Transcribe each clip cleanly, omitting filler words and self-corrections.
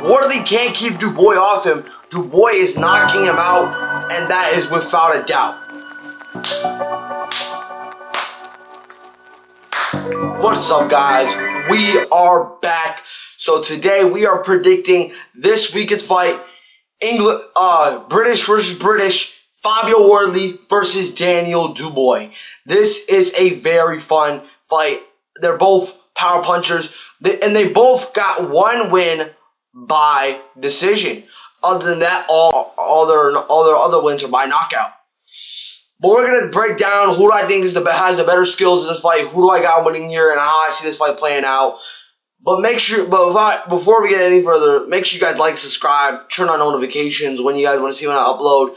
Wardley can't keep Dubois off him. Dubois is knocking him out, and that is without a doubt. What's up, guys? We are back. So today we are predicting this weekend's fight. British versus British. Fabio Wardley versus Daniel Dubois. This is a very fun fight. They're both power punchers, and they both got one win by decision. Other than that, all their other wins are by knockout. But we're gonna break down who do I think has the better skills in this fight, who do I got winning here, and how I see this fight playing out. But before we get any further, make sure you guys like, subscribe, turn on notifications when you guys want to see when I upload.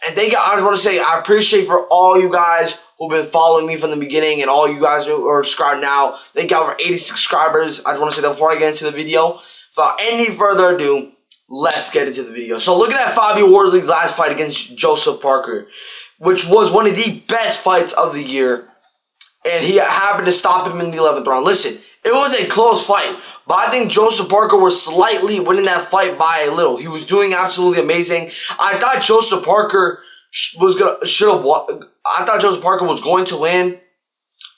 And I just want to say I appreciate for all you guys who've been following me from the beginning and all you guys who are subscribed now. Thank you over 86 subscribers. I just want to say that before I get into the video. Without any further ado, let's get into the video. So looking at Fabio Wardley's last fight against Joseph Parker, which was one of the best fights of the year, and he happened to stop him in the 11th round. Listen, it was a close fight, but I think Joseph Parker was slightly winning that fight by a little. He was doing absolutely amazing. I thought Joseph Parker was going to win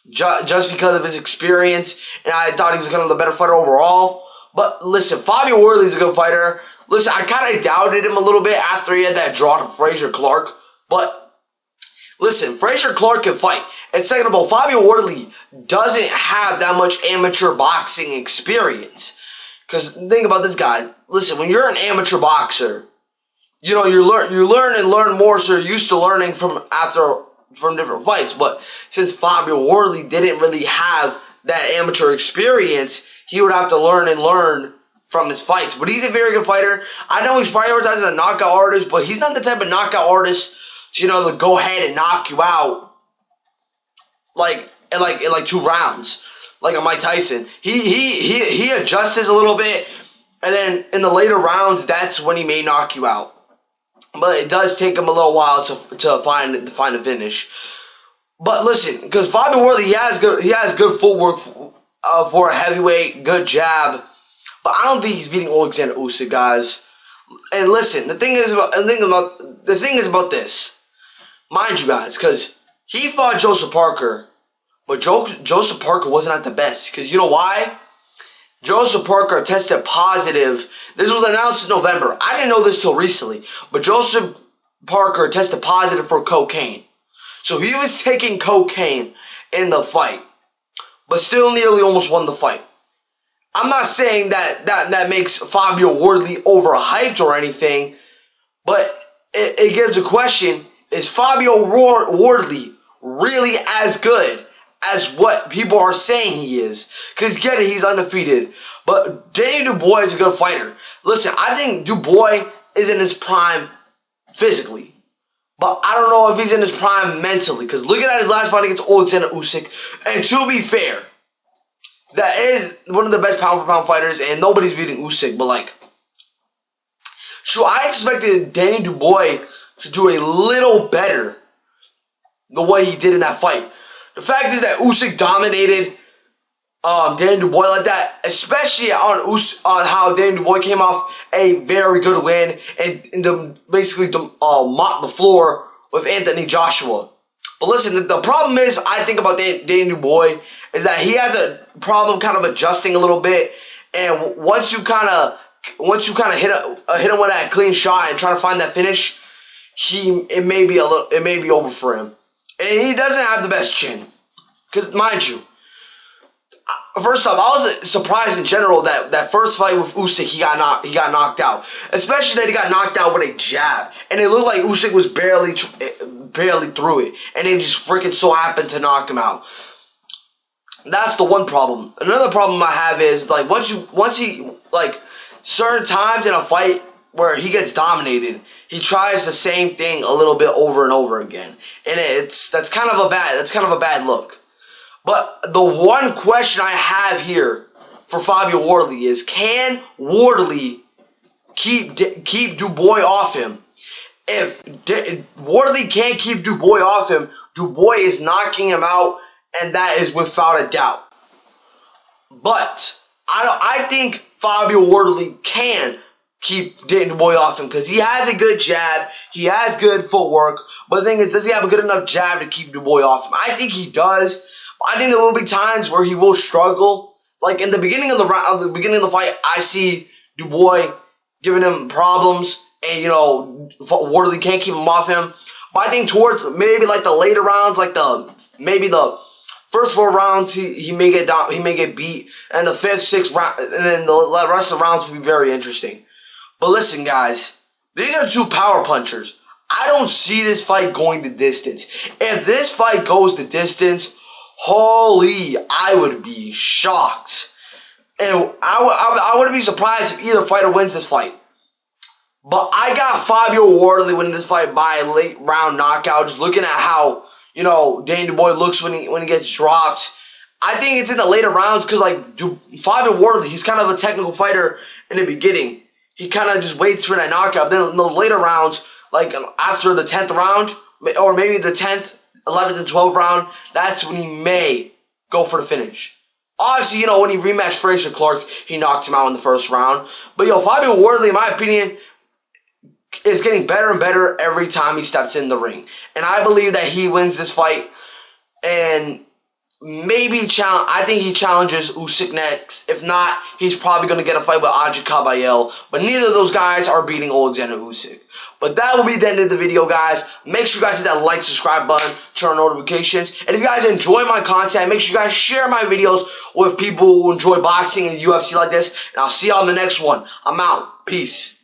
just because of his experience, and I thought he was kind of the better fighter overall. But listen, Fabio Wardley's a good fighter. Listen, I kind of doubted him a little bit after he had that draw to Frazier Clark, but listen, Frazier Clark can fight. And second of all, Fabio Wardley doesn't have that much amateur boxing experience. Because think about this, guy. Listen, when you're an amateur boxer, you know, you learn more, so you're used to learning from different fights. But since Fabio Wardley didn't really have that amateur experience, he would have to learn from his fights. But he's a very good fighter. I know he's prioritizing a knockout artist, but he's not the type of knockout artist to, to go ahead and knock you out in 2 rounds, like a Mike Tyson. He adjusts a little bit, and then in the later rounds, that's when he may knock you out. But it does take him a little while to find a finish. But listen, because Fabio Wardley, he has good footwork for a heavyweight, good jab, but I don't think he's beating Alexander Usyk, guys. And listen, the thing is about this, mind you, guys, because he fought Joseph Parker, but Joseph Parker wasn't at the best. Because you know why? Joseph Parker tested positive. This was announced in November. I didn't know this till recently, but Joseph Parker tested positive for cocaine. So he was taking cocaine in the fight, but still nearly almost won the fight. I'm not saying that makes Fabio Wardley overhyped or anything, but it gives a question. Is Fabio Wardley really as good as what people are saying he is? Because get it, he's undefeated. But Daniel Dubois is a good fighter. Listen, I think Dubois is in his prime physically, but I don't know if he's in his prime mentally. Because looking at his last fight against Alexander Usyk, and to be fair, that is one of the best pound-for-pound fighters, and nobody's beating Usyk. But sure, I expected Daniel Dubois to do a little better than what he did in that fight. The fact is that Usyk dominated Daniel Dubois like that, especially on how Daniel Dubois came off a very good win and basically mopped the floor with Anthony Joshua. But listen, the problem is, I think about Daniel Dubois is that he has a problem kind of adjusting a little bit, and once you kind of hit him with that clean shot and try to find that finish, it may be over for him. And he doesn't have the best chin. Because, mind you, first off, I was surprised in general that first fight with Usyk, he got knocked out. Especially that he got knocked out with a jab. And it looked like Usyk was barely through it. And they just freaking so happened to knock him out. That's the one problem. Another problem I have is, once he certain times in a fight where he gets dominated, he tries the same thing a little bit over and over again, and that's kind of a bad look. But the one question I have here for Fabio Wardley is, can Wardley keep Dubois off him? If Wardley can't keep Dubois off him, Dubois is knocking him out, and that is without a doubt. But I think Fabio Wardley can keep Daniel Dubois off him because he has a good jab. He has good footwork. But the thing is, does he have a good enough jab to keep Dubois off him? I think he does. I think there will be times where he will struggle. Like in the beginning of the round, the beginning of the fight, I see Dubois giving him problems, and Wardley can't keep him off him. But I think towards maybe like the later rounds, like maybe the first 4 rounds, he may get down, he may get beat, and the 5th, 6th round, and then the rest of the rounds will be very interesting. But listen, guys, these are 2 power punchers. I don't see this fight going the distance. If this fight goes the distance, holy, I would be shocked. And I wouldn't be surprised if either fighter wins this fight. But I got Fabio Wardley winning this fight by a late round knockout. Just looking at how, Daniel Dubois looks when he gets dropped. I think it's in the later rounds because, Fabio Wardley, he's kind of a technical fighter in the beginning. He kind of just waits for that knockout. Then in the later rounds, like after the 10th round, or maybe the 10th, 11th, and 12th round, that's when he may go for the finish. Obviously, when he rematched Fraser Clark, he knocked him out in the first round. But, Fabio Wardley, in my opinion, is getting better and better every time he steps in the ring. And I believe that he wins this fight. And maybe I think he challenges Usyk next. If not, he's probably going to get a fight with Aji Kabayel. But neither of those guys are beating Alexander Usyk. But that will be the end of the video, guys. Make sure you guys hit that like, subscribe button, turn on notifications. And if you guys enjoy my content, make sure you guys share my videos with people who enjoy boxing and UFC like this. And I'll see y'all in the next one. I'm out. Peace.